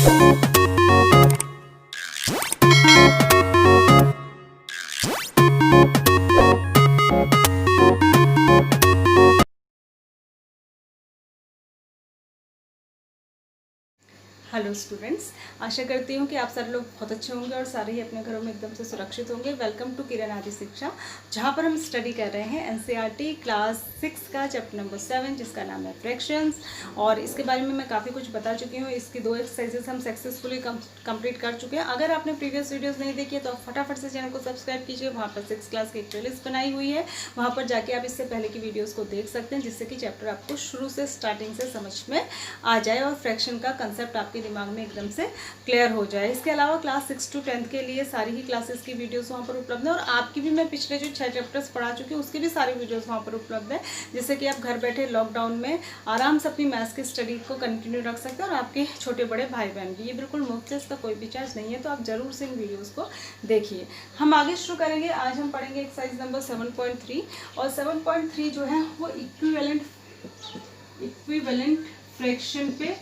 Hello students, आशा करती हूँ कि आप सारे लोग बहुत अच्छे होंगे और सारे ही अपने घरों में एकदम से सुरक्षित होंगे। वेलकम टू किरण आदि शिक्षा, जहाँ पर हम स्टडी कर रहे हैं एनसीईआरटी क्लास 6 का चैप्टर नंबर 7, जिसका नाम है फ्रैक्शंस। और इसके बारे में मैं काफ़ी कुछ बता चुकी हूँ। इसकी 2 एक्सरसाइजेस हम सक्सेसफुली कंप्लीट कर चुके हैं। अगर आपने प्रीवियस वीडियोज़ नहीं देखी है तो आप फटाफट से चैनल को सब्सक्राइब कीजिए। वहाँ पर 6 क्लास की एक प्लेलिस्ट बनाई हुई है, वहाँ पर जाके आप इससे पहले की वीडियोज़ को देख सकते हैं, जिससे कि चैप्टर आपको शुरू से स्टार्टिंग से समझ में आ जाए और फ्रैक्शन का कंसेप्ट आपके दिमाग में एकदम से क्लियर हो जाए। इसके अलावा क्लास 6 to 10 के लिए सारी ही क्लासेस की वीडियोस वहाँ पर उपलब्ध है और आपकी भी मैं पिछले जो 6 चैप्टर्स पढ़ा चुकी हूँ उसकी भी सारी वीडियोस वहाँ पर उपलब्ध है, जिससे कि आप घर बैठे लॉकडाउन में आराम से अपनी मैथ्स की स्टडी को कंटिन्यू रख सकते हैं। और आपके छोटे बड़े भाई बहन भी, ये बिल्कुल मुफ्त है, इसका कोई भी चार्ज नहीं है, तो आप जरूर से इन वीडियोज़ को देखिए। हम आगे शुरू करेंगे। आज हम पढ़ेंगे एक्सरसाइज नंबर 7.3 और 7.3 जो है वो इक्विवेलेंट फ्रैक्शन पे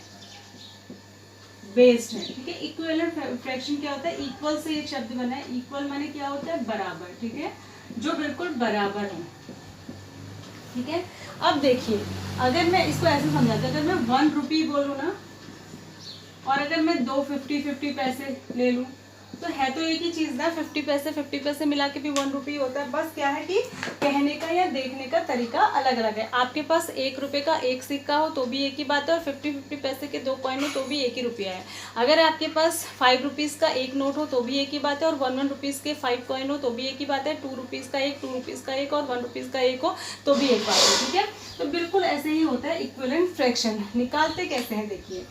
बेस्ड है। ठीक है, इक्विवेलेंट फ्रैक्शन क्या होता है? इक्वल से एक शब्द बना है। इक्वल माने क्या होता है? बराबर। ठीक है, जो बिल्कुल बराबर है। ठीक है, अब देखिए, अगर मैं इसको ऐसे समझाती हूँ, अगर मैं 1 रुपी बोलूँ ना और अगर मैं 2 50 पैसे ले लूँ तो है तो एक ही चीज़ ना, 50 पैसे मिला के भी 1 रुपी होता है। बस क्या है कि कहने का या देखने का तरीका अलग अलग है। आपके पास 1 रुपये का एक सिक्का हो तो भी एक ही बात है, और 50 पैसे के 2 कॉइन हो तो भी एक ही रुपया है। अगर आपके पास 5 रुपीज़ का एक नोट हो तो भी एक ही बात है, और 1 रुपीज़ के 5 कॉइन हो तो भी एक ही बात है। 2 रुपीज़ का एक, 2 रुपीज़ का एक और 1 रुपीज़ का एक हो तो भी एक बात है। ठीक है, तो बिल्कुल ऐसे ही होता है इक्विवेलेंट फ्रैक्शन। निकालते कैसे हैं देखिए।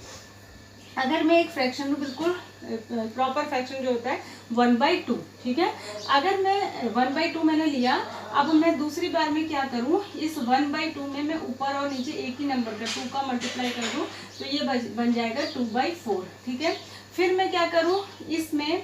अगर मैं एक फ्रैक्शन बिल्कुल प्रॉपर फ्रैक्शन जो होता है 1/2, ठीक है, अगर मैं 1/2 मैंने लिया, अब मैं दूसरी बार में क्या करूं, इस 1/2 में मैं ऊपर और नीचे एक ही नंबर का 2 का मल्टीप्लाई कर दूं तो ये बन जाएगा 2/4। ठीक है, फिर मैं क्या करूं, इसमें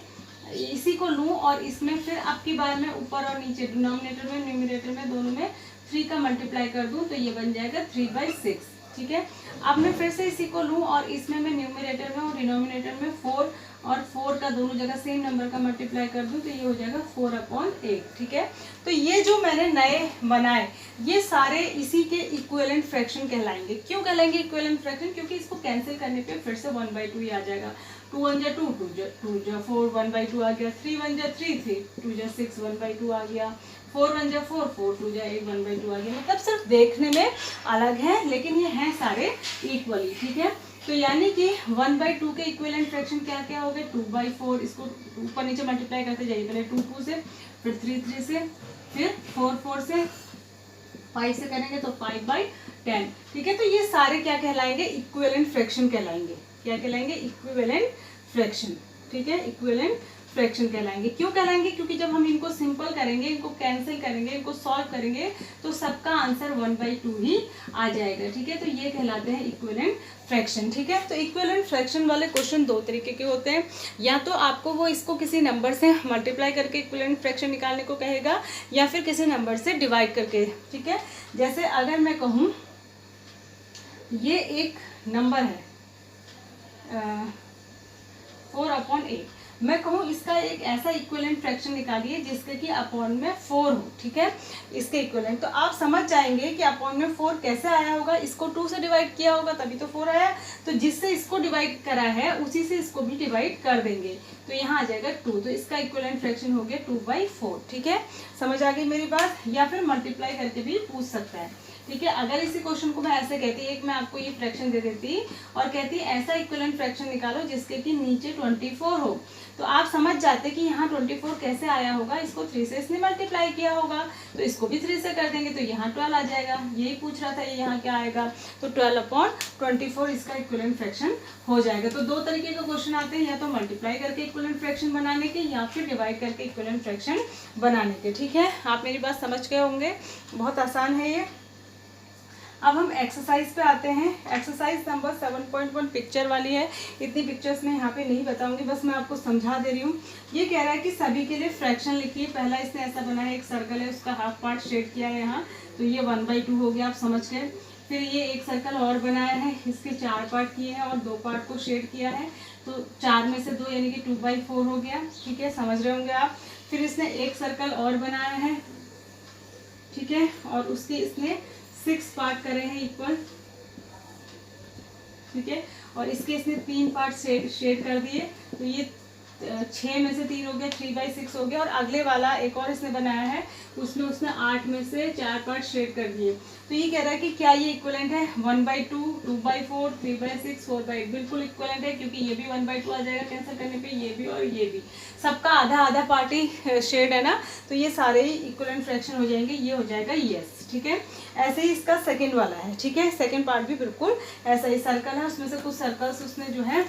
इसी को लूं और इसमें फिर अब की बार में ऊपर और नीचे डिनोमिनेटर में न्यूमरेटर में दोनों में 3 का मल्टीप्लाई कर दूं तो ये बन जाएगा 3/6। ठीक है, अब मैं फिर से इसी को लूं और इसमें मैं न्यूमरेटर में और डिनोमिनेटर में 4 और 4 का दोनों जगह सेम नंबर का मल्टीप्लाई कर दूं तो ये हो जाएगा 4/8। ठीक है, तो ये जो मैंने नए बनाए ये सारे इसी के इक्विवेलेंट फ्रैक्शन कहलाएंगे। क्यों कहलाएंगे इक्विवेलेंट फ्रैक्शन? क्योंकि इसको कैंसिल करने पे फिर से 1/2 ही आ जाएगा। 2 1 जा 2, 2 जा 4, 1/2 आ गया। 3 1 जा 3, 2 जा 6, 1/2 आ गया। 4 1 जा 4, 4 2 जा 8, 1/2 आ गया। मतलब सिर्फ देखने में अलग है लेकिन ये हैं सारे इक्वली। ठीक है, तो यानी कि 1/2 के इक्विवेलेंट फ्रैक्शन क्या क्या हो गए? 2/4, इसको ऊपर नीचे मल्टीप्लाई करते जाइए, पहले 2 2 से, फिर 3 3 से, फिर 4 4 से, 5 से करेंगे तो 5/10। ठीक है, तो ये सारे क्या कहलाएंगे? इक्विवेलेंट फ्रैक्शन कहलाएंगे। क्या कहलाएंगे? Equivalent fraction. ठीक है, इक्विवेलेंट फ्रैक्शन कहलाएंगे। क्यों कहलाएंगे? क्योंकि जब हम इनको सिंपल करेंगे, इनको कैंसिल करेंगे, इनको सॉल्व करेंगे तो सबका आंसर 1/2 ही आ जाएगा। ठीक है, तो ये कहलाते हैं इक्विवेलेंट फ्रैक्शन। ठीक है, तो इक्विवेलेंट फ्रैक्शन वाले क्वेश्चन 2 तरीके के होते हैं। या तो आपको वो इसको किसी नंबर से मल्टीप्लाई करके इक्विवेलेंट फ्रैक्शन निकालने को कहेगा, या फिर किसी नंबर से डिवाइड करके। ठीक है, जैसे अगर मैं कहूँ ये एक नंबर है 4/8, मैं कहूँ इसका एक ऐसा इक्विवेलेंट फ्रैक्शन निकालिए जिसके कि अपॉन में 4 हो। ठीक है, इसके इक्विवेलेंट, तो आप समझ जाएंगे कि अपॉन में 4 कैसे आया होगा। इसको 2 से डिवाइड किया होगा तभी तो 4 आया, तो जिससे इसको डिवाइड करा है उसी से इसको भी डिवाइड कर देंगे तो यहाँ आ जाएगा 2। तो इसका इक्विवेलेंट फ्रैक्शन हो गया 2/4। ठीक है, समझ आ गई मेरी बात? या फिर मल्टीप्लाई करके भी पूछ सकता है। ठीक है, अगर इसी क्वेश्चन को मैं ऐसे कहती, एक मैं आपको ये फ्रैक्शन दे देती और कहती ऐसा इक्विवेलेंट फ्रैक्शन निकालो जिसके कि नीचे 24 हो, तो आप समझ जाते कि यहाँ 24 कैसे आया होगा। इसको 3 से इसने मल्टीप्लाई किया होगा तो इसको भी 3 से कर देंगे तो यहाँ 12 आ जाएगा। यही पूछ रहा था, ये यहाँ क्या आएगा, तो 12/24 इसका इक्विवेलेंट फ्रैक्शन हो जाएगा। तो 2 तरीके के क्वेश्चन आते हैं, या तो मल्टीप्लाई करके इक्विवेलेंट फ्रैक्शन बनाने के, या फिर डिवाइड करके इक्विवेलेंट फ्रैक्शन बनाने के। ठीक है, आप मेरी बात समझ गए होंगे, बहुत आसान है ये। अब हम एक्सरसाइज पे आते हैं। एक्सरसाइज नंबर 7.1 पिक्चर वाली है। इतनी पिक्चर्स मैं यहाँ पे नहीं बताऊंगी, बस मैं आपको समझा दे रही हूँ। ये कह रहा है कि सभी के लिए फ्रैक्शन लिखिए। पहला इसने ऐसा बनाया, एक सर्कल है उसका हाफ पार्ट शेड किया है यहाँ, तो ये 1/2 हो गया, आप समझ गए। फिर ये एक सर्कल और बनाया है, इसके 4 पार्ट किए हैं और 2 पार्ट को शेड किया है, तो 4 में से 2 यानी कि 2/4 हो गया। ठीक है, समझ रहे होंगे आप। फिर इसने एक सर्कल और बनाया है, ठीक है, और उसके इसने 6 पार्ट करे हैं इक्वल, ठीक है, और इसके इसने 3 पार्ट शेड कर दिए, तो ये 6 में से 3 हो गया, 3/6 हो गया। और अगले वाला एक और इसने बनाया है, उसमें उसने 8 में से 4 पार्ट शेड कर दिए। तो ये कह रहा है कि क्या ये इक्वलेंट है 1/2, 2/4, 3/6, 4/8। बिल्कुल इक्वलेंट है, क्योंकि ये भी 1/2 आ जाएगा कैंसिल करने पे, ये भी और ये भी, सबका आधा आधा पार्ट ही शेड है ना, तो ये सारे ही इक्वलेंट फ्रैक्शन हो जाएंगे, ये हो जाएगा यस। ठीक है, ऐसे ही इसका सेकेंड वाला है। ठीक है, सेकेंड पार्ट भी बिल्कुल ऐसा ही सर्कल है, उसमें से कुछ सर्कल्स उसने जो है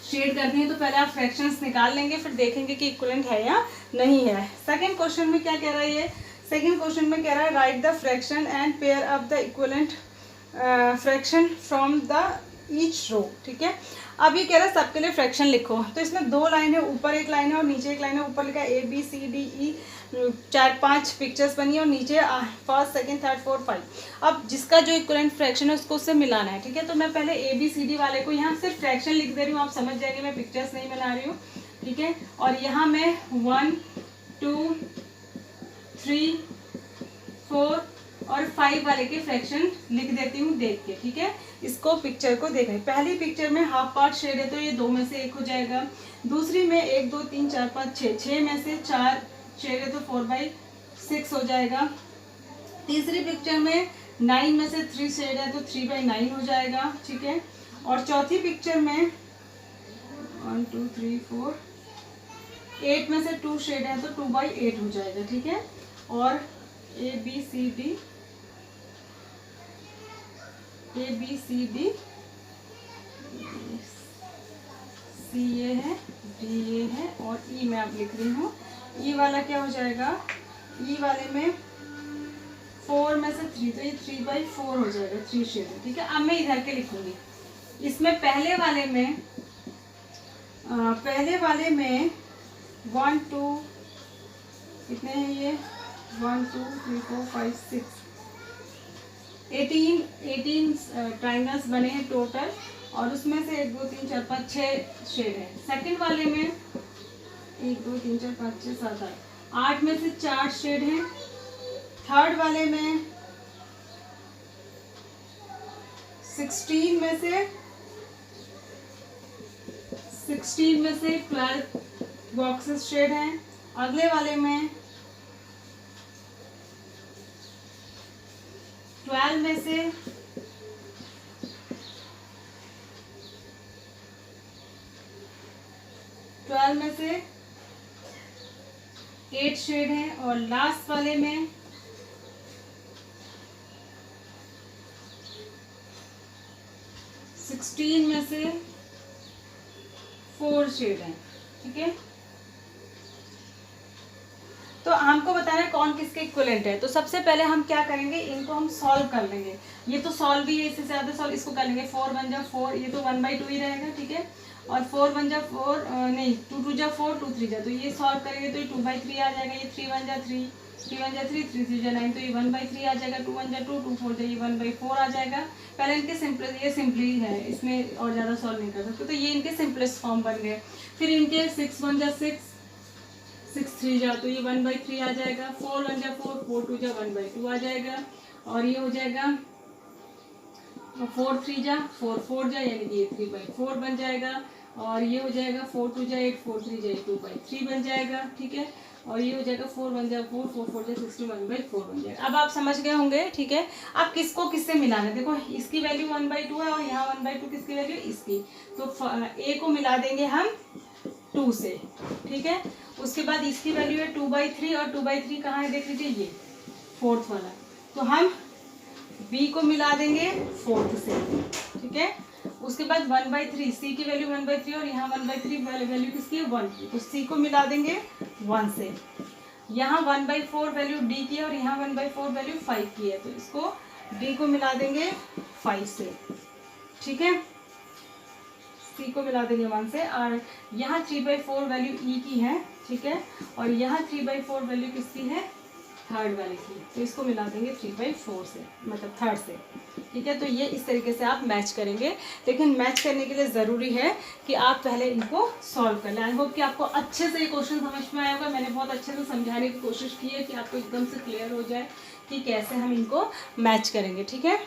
शेड करनी है, तो पहले आप फ्रैक्शंस निकाल लेंगे, फिर देखेंगे कि इक्विवेलेंट है या नहीं है। सेकंड क्वेश्चन में क्या कह रहा है ये, सेकंड क्वेश्चन में कह रहा है right the fraction and pair up the equivalent fraction from the each row. ठीक है, अब ये कह रहा है सबके लिए फ्रैक्शन लिखो, तो इसमें 2 लाइन है, ऊपर एक लाइन है और नीचे एक लाइन है। ऊपर लिखा है ABCDE, 4-5 पिक्चर्स बनी है और नीचे फर्स्ट, सेकंड, थर्ड, फोर्थ, 5। अब जिसका जो इक्विवेलेंट फ्रैक्शन है उसको उससे मिलाना है। ठीक है, तो मैं पहले ABCD वाले को यहाँ सिर्फ फ्रैक्शन लिख दे रही हूँ, आप समझ जाएंगे, मैं पिक्चर्स नहीं बना रही हूँ। ठीक है, और यहाँ मैं 1, 2, 3, 4 और 5 वाले के फ्रैक्शन लिख देती हूँ देख के। ठीक है, इसको पिक्चर को देखें। पहली पिक्चर में हाफ पार्ट शेड है, तो ये 2 में से 1 हो जाएगा। दूसरी में 1, 2, 3, 4, 5, 6, 6 में से 4 शेड है, तो 4/6 हो जाएगा। तीसरी पिक्चर में 9 में से 3 शेड है, तो 3/9 हो जाएगा। ठीक है, और चौथी पिक्चर में 1, 2, 3, 4, 8 में से 2 शेड है, तो 2/8 हो जाएगा। ठीक है, और ABCD C ये है, D ये है और E मैं अब लिख रही हूँ। E वाला क्या हो जाएगा, E वाले में 4 में से 3, तो ये 3/4 हो जाएगा, 3 शेड है। ठीक है, अब मैं इधर के लिखूंगी। इसमें पहले वाले में 1, 2 कितने हैं ये, 1, 2, 3, 4, 5, 6, 18 ट्राइंगल्स बने हैं टोटल, और उसमें से 1, 2, 3, 4, 5, 6 शेड है। सेकंड वाले में 1, 2, 3, 4, 5, 6, 7, 8 में से 4 शेड हैं। थर्ड वाले में 16 में से 12 बॉक्सेस शेड हैं। अगले वाले में 12 में से 8 शेड हैं, और लास्ट वाले में 16 में से 4 शेड हैं। ठीक है, तो हमको बताना है कौन किसके इक्विवेलेंट है। तो सबसे पहले हम क्या करेंगे, इनको हम सॉल्व कर लेंगे। ये तो सॉल्व भी है, इससे ज़्यादा सॉल्व इसको कर लेंगे। 4 1 जा 4, ये तो 1/2 ही रहेगा। ठीक है, और 4 1 जा 4 नहीं, 2 2 जा 4, 2 3 जा, तो ये सॉल्व करेंगे तो ये 2/3 आ जाएगा। ये 3 1 जा 3, 3 1 जा 3, 3 3 जा 9, तो ये 1/3 आ जाएगा। 2 1 जा 2, 2 4 जा, ये 1/4 आ जाएगा। पहले इनके सिंपल, ये सिंपली है, इसमें और ज़्यादा सॉल्व नहीं कर सकते, तो ये इनके सिंपलेस्ट फॉर्म बन गए। फिर इनके 6 1 जा 6, 6 3 जा, तो ये 1/3 आ जाएगा। 4 1 जा 4, 4 2 जा 1/2 आ जाएगा। और ये हो जाएगा 4 3 जा 4 4 जा, यानी कि ये 3/4 बन जाएगा। और ये हो जाएगा 4 2 जा 8, 4 3 जा 2/3 बन जाएगा। ठीक है, और ये हो जाएगा 4 1 जा 4, 4 4 जा 16, 1/4 बन जाएगा। अब आप समझ गए होंगे। ठीक है, अब किसको किससे मिलाना है, देखो इसकी वैल्यू 1/2 है और यहाँ 1/2 किसकी वैल्यू, इसकी, तो A को मिला देंगे हम 2 से। ठीक है, उसके बाद इसकी वैल्यू है 2/3, और 2/3 कहाँ है देख लीजिए, ये फोर्थ वाला, तो हम B को मिला देंगे 4th से। ठीक है, उसके बाद 1/3, C की वैल्यू 1/3 और यहाँ 1/3 वैल्यू किसकी है, 1 की, तो C को मिला देंगे 1 से। यहाँ 1/4 वैल्यू D की है और यहाँ 1/4 वैल्यू 5 की है, तो इसको D को मिला देंगे 5 से। ठीक है, C को मिला देंगे 1 से, और यहाँ 3/4 वैल्यू E की है। ठीक है, और यहाँ 3/4 वैल्यू किसकी है, थर्ड वाले की, तो इसको मिला देंगे 3/4 से, मतलब थर्ड से, ठीक है। तो ये इस तरीके से आप मैच करेंगे, लेकिन मैच करने के लिए ज़रूरी है कि आप पहले इनको सॉल्व कर लें। आई होप कि आपको अच्छे से ये क्वेश्चन समझ में आया होगा। मैंने बहुत अच्छे से समझाने की कोशिश की है कि आपको एकदम से क्लियर हो जाए कि कैसे हम इनको मैच करेंगे, ठीक है।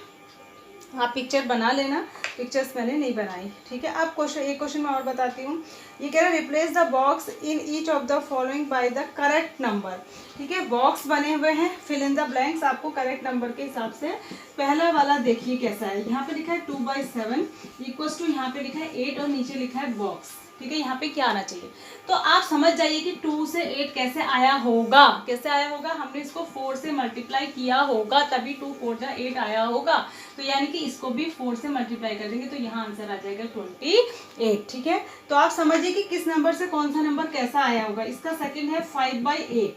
आप पिक्चर बना लेना, पिक्चर्स मैंने नहीं बनाई, ठीक है। अब क्वेश्चन, एक क्वेश्चन मैं और बताती हूँ। ये कह रहा है replace the box in each of the following by the correct number, ठीक है। बॉक्स बने हुए हैं, फिल इन द ब्लैंक्स, आपको करेक्ट नंबर के हिसाब से। पहला वाला देखिए कैसा है, यहाँ पे लिखा है 2/7 इक्वल्स टू, यहाँ पे लिखा है 8 और नीचे लिखा है बॉक्स, ठीक है। यहाँ पे क्या आना चाहिए, तो आप समझ जाइए कि 2 से 8 कैसे आया होगा। कैसे आया होगा, हमने इसको 4 से मल्टीप्लाई किया होगा, तभी 2 4 जा 8 आया होगा। तो यानी कि इसको भी 4 से मल्टीप्लाई कर देंगे, तो यहाँ आंसर आ जाएगा 28, ठीक है। तो आप समझिए कि किस नंबर से कौन सा नंबर कैसा आया होगा। इसका सेकंड है 5/8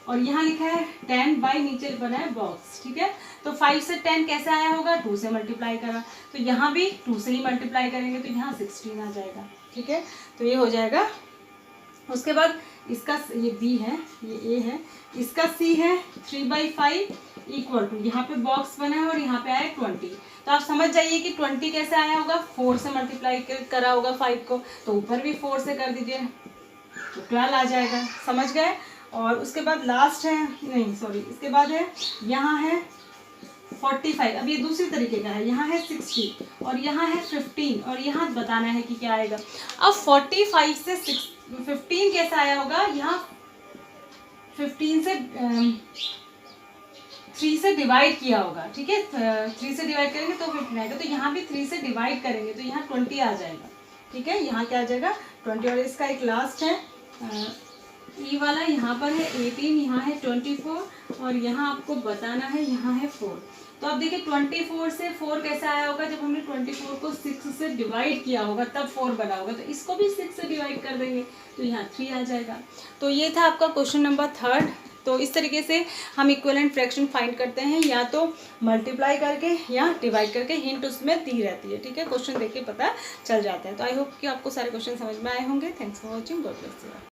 और यहाँ लिखा है 10 बाई, नीचे बना है बॉक्स, ठीक है। तो 5 से 10 कैसे आया होगा, 2 से मल्टीप्लाई करा, तो यहाँ भी 2 से ही मल्टीप्लाई करेंगे, तो यहाँ 16 आ जाएगा, ठीक है। तो ये हो जाएगा। उसके बाद इसका, ये बी है, ये ए है, इसका सी है 3/5 इक्वल टू, यहाँ पे बॉक्स बना है और यहाँ पे आया 20। तो आप समझ जाइए कि 20 कैसे आया होगा, 4 से मल्टीप्लाई करा होगा 5 को, तो ऊपर भी 4 से कर दीजिए, तो 12 आ जाएगा, समझ गए। और उसके बाद लास्ट है, नहीं सॉरी, इसके बाद है, यहाँ है 45, अब ये दूसरी तरीके का है, यहाँ है 60 और यहाँ है 15 और यहाँ बताना है कि क्या आएगा। अब 45 से 15 कैसा आया होगा, यहाँ 15 से 3 से डिवाइड किया होगा, ठीक है। 3 से डिवाइड करेंगे तो 15 आएगा, तो यहाँ भी 3 से डिवाइड करेंगे तो यहाँ 20 आ जाएगा, ठीक है। यहाँ क्या आ जाएगा 20। और इसका एक लास्ट है ई वाला, यहाँ पर है 18, यहाँ है 24 और यहाँ आपको बताना है, यहाँ है 4। तो अब देखिए 24 से 4 कैसे आया होगा, जब हमने 24 को 6 से डिवाइड किया होगा तब 4 बना होगा, तो इसको भी 6 से डिवाइड कर देंगे तो यहाँ 3 आ जाएगा। तो ये था आपका क्वेश्चन नंबर 3। तो इस तरीके से हम इक्विवेलेंट फ्रैक्शन फाइंड करते हैं, या तो मल्टीप्लाई करके या डिवाइड करके, हिंट उसमें दी रहती है, ठीक है। क्वेश्चन देख के पता चल जाता है। तो आई होप कि आपको सारे क्वेश्चन समझ में आए होंगे। Thanks for watching, God bless you.